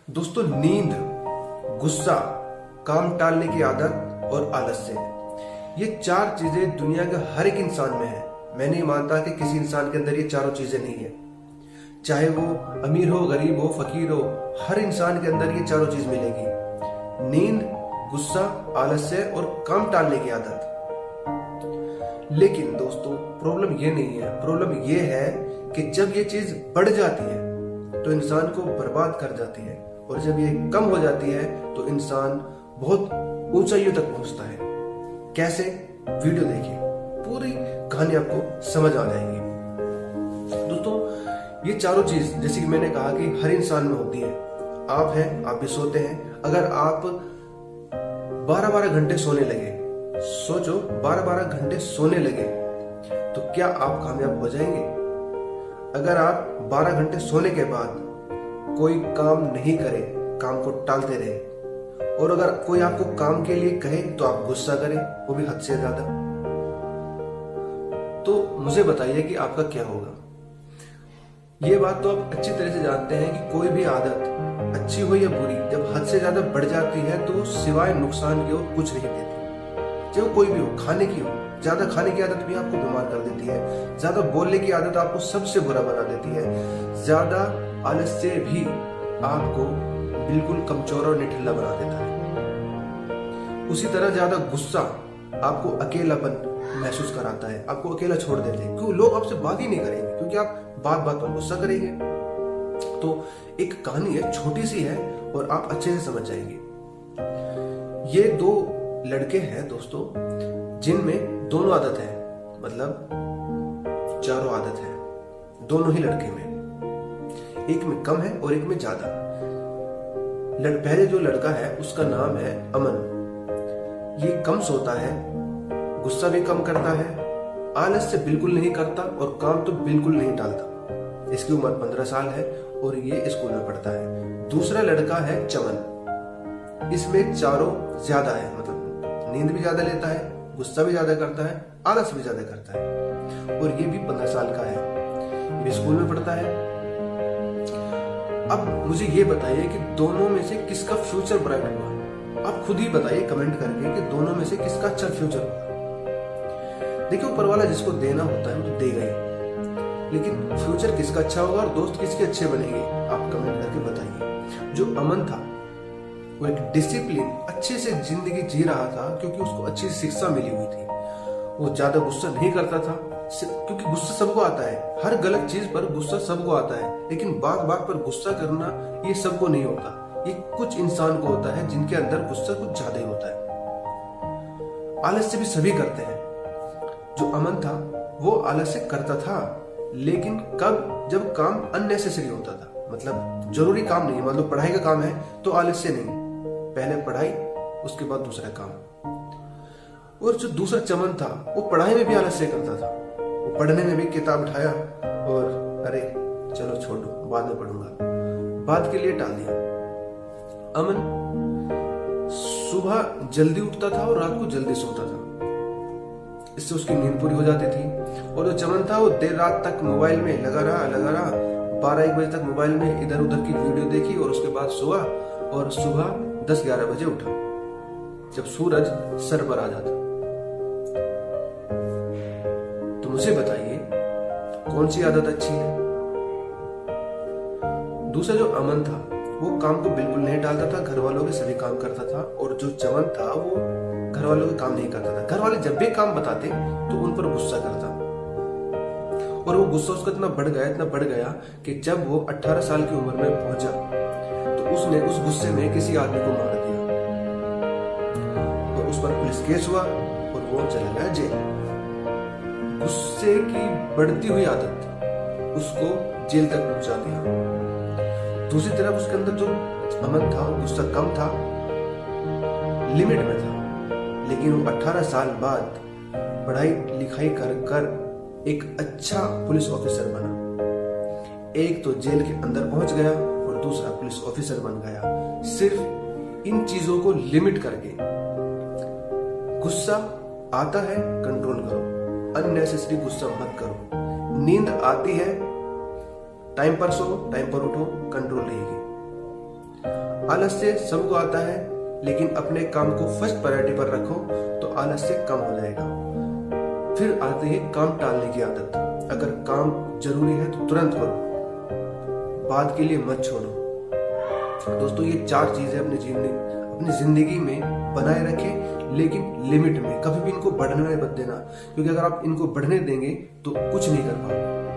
दोस्तों, नींद, गुस्सा, काम टालने की आदत और आलस्य, ये चार चीजें दुनिया के हर एक इंसान में है। मैं नहीं मानता कि किसी इंसान के अंदर ये चारों चीजें नहीं है। चाहे वो अमीर हो, गरीब हो, फकीर हो, हर इंसान के अंदर ये चारों चीज मिलेगी। नींद, गुस्सा, आलस्य और काम टालने की आदत। लेकिन दोस्तों, प्रॉब्लम ये नहीं है। प्रॉब्लम ये है कि जब ये चीज बढ़ जाती है तो इंसान को बर्बाद कर जाती है, और जब ये कम हो जाती है तो इंसान बहुत ऊंचाइयों तक पहुंचता है। कैसे? वीडियो देखिए, पूरी कहानी आपको समझ आ जाएगी। दोस्तों, ये चारों चीज जैसे कि मैंने कहा कि हर इंसान में होती है। आप हैं, आप भी सोते हैं। अगर आप 12-12 घंटे सोने लगे, सोचो 12-12 घंटे सोने लगे, तो क्या आप कामयाब हो जाएंगे? अगर आप 12 घंटे सोने के बाद कोई काम नहीं करे, काम को टालते रहे, और अगर कोई आपको काम के लिए कहे तो आप गुस्सा करें, वो भी हद से ज्यादा, तो मुझे बताइए कि आपका क्या होगा। ये बात तो आप अच्छी तरह से जानते हैं कि कोई भी आदत, अच्छी हो या बुरी, जब हद से ज्यादा बढ़ जाती है तो सिवाय नुकसान के और कुछ नहीं देती। चाहे वो कोई भी हो, खाने की हो, ज्यादा खाने की आदत भी आपको बीमार कर देती है। ज्यादा बोलने की आदत आपको सबसे बुरा बना देती है। ज्यादा आलस्य भी आपको बिल्कुल कमजोर और निठल्ला बना देता है। उसी तरह ज्यादा गुस्सा आपको अकेलापन महसूस कराता है, आपको अकेला छोड़ देते हैं। क्यों? लोग आपसे बात ही नहीं करेंगे, क्योंकि आप बात बात पर गुस्सा करेंगे। तो एक कहानी है, छोटी सी है, और आप अच्छे से समझ जाएंगे। ये दो लड़के हैं दोस्तों, जिनमें दोनों आदत है, मतलब चारों आदत है, दोनों ही लड़के में। एक में कम है और एक में ज्यादा। पहले जो लड़का है उसका नाम है अमन। ये कम सोता है, गुस्सा भी कम करता है, आलस्य बिल्कुल नहीं करता और काम तो बिल्कुल नहीं टालता। इसकी उम्र 15 साल है और ये स्कूल में पढ़ता है। दूसरा लड़का है चमन। इसमें चारों ज्यादा है, मतलब नींद भी ज्यादा लेता है, गुस्सा भी ज्यादा करता है, आलस भी ज्यादा करता है, और ये भी 15 साल का है, ये भी स्कूल में पढ़ता है। अब मुझे ये बताइए कि दोनों में से किसका फ्यूचर ब्राइट हुआ? आप खुद ही बताइए कमेंट करके कि दोनों में से किसका अच्छा फ्यूचर होगा। देखिए, ऊपर वाला जिसको देना होता है वो तो देगा ही, लेकिन फ्यूचर किसका अच्छा होगा और दोस्त किसके अच्छे बनेंगे, आप कमेंट करके बताइए। जो अमन था वो एक डिसिप्लिन, अच्छे से जिंदगी जी रहा था, क्योंकि उसको अच्छी शिक्षा मिली हुई थी। वो ज्यादा गुस्सा नहीं करता था, क्योंकि गुस्सा सबको आता है। हर गलत चीज पर गुस्सा सबको आता है, लेकिन बात बात पर गुस्सा करना ये सबको नहीं होता। ये कुछ इंसान को होता है जिनके अंदर गुस्सा कुछ ज्यादा ही होता है। आलस्य भी सभी करते हैं। जो अमन था वो आलस्य करता था, लेकिन कब? जब काम अननेसेसरी होता था, मतलब जरूरी काम नहीं, मतलब पढ़ाई का काम है तो आलस्य नहीं, पहले पढ़ाई उसके बाद दूसरा काम। और जो दूसरा चमन था वो पढ़ाई में भी आलस्य करता था। वो पढ़ने में भी किताब उठाया और अरे चलो छोड़ो, बाद में पढ़ूंगा, बाद के लिए टाल दिया। अमन सुबह जल्दी उठता था और रात को जल्दी सोता था, इससे उसकी नींद पूरी हो जाती थी। और जो चमन था वो देर रात तक मोबाइल में लगा रहा 12-1 बजे तक मोबाइल में इधर उधर की वीडियो देखी, और उसके बाद सोआ और सुबह 10-11 बजे उठा, जब सूरज सर पर आ जाता। तो मुझे बताइए कौन सी आदत अच्छी है? दूसरा जो अमन था वो काम को बिल्कुल नहीं टालता था, घर वालों के सभी काम करता था, और जो चमन था वो घर वालों के काम नहीं करता था। घर वाले जब भी काम बताते तो उन पर गुस्सा करता, और वो गुस्सा उसका इतना बढ़ गया कि जब वो 18 साल की उम्र में पहुंचा तो उसने उस गुस्से में किसी आदमी को मार दिया, और उस पर पुलिस केस हुआ और वो चला गया जेल। गुस्से की बढ़ती हुई आदत उसको जेल तक पहुंचा दिया। दूसरी तरफ उसके अंदर जो अमन था वो गुस्सा कम था, लिमिट में था, लेकिन वो 18 साल बाद पढ़ाई लिखाई कर एक अच्छा पुलिस ऑफिसर बना। एक तो जेल के अंदर पहुंच गया और दूसरा पुलिस ऑफिसर बन गया, सिर्फ इन चीजों को लिमिट करके। गुस्सा आता है, कंट्रोल करो, अननेसेसरी गुस्सा मत करो। नींद आती है, टाइम पर सो, टाइम पर उठो, कंट्रोल रहेगी। आलस्य सबको आता है, लेकिन अपने काम को फर्स्ट प्रायोरिटी पर रखो तो आलस्य कम हो जाएगा। फिर आती है काम टालने की आदत। अगर काम जरूरी है तो तुरंत करो, बाद के लिए मत छोड़ो। दोस्तों, ये 4 चीजें अपनी जिंदगी में बनाए रखें, लेकिन लिमिट में। कभी भी इनको बढ़ने मत देना, क्योंकि अगर आप इनको बढ़ने देंगे तो कुछ नहीं कर पाओगे।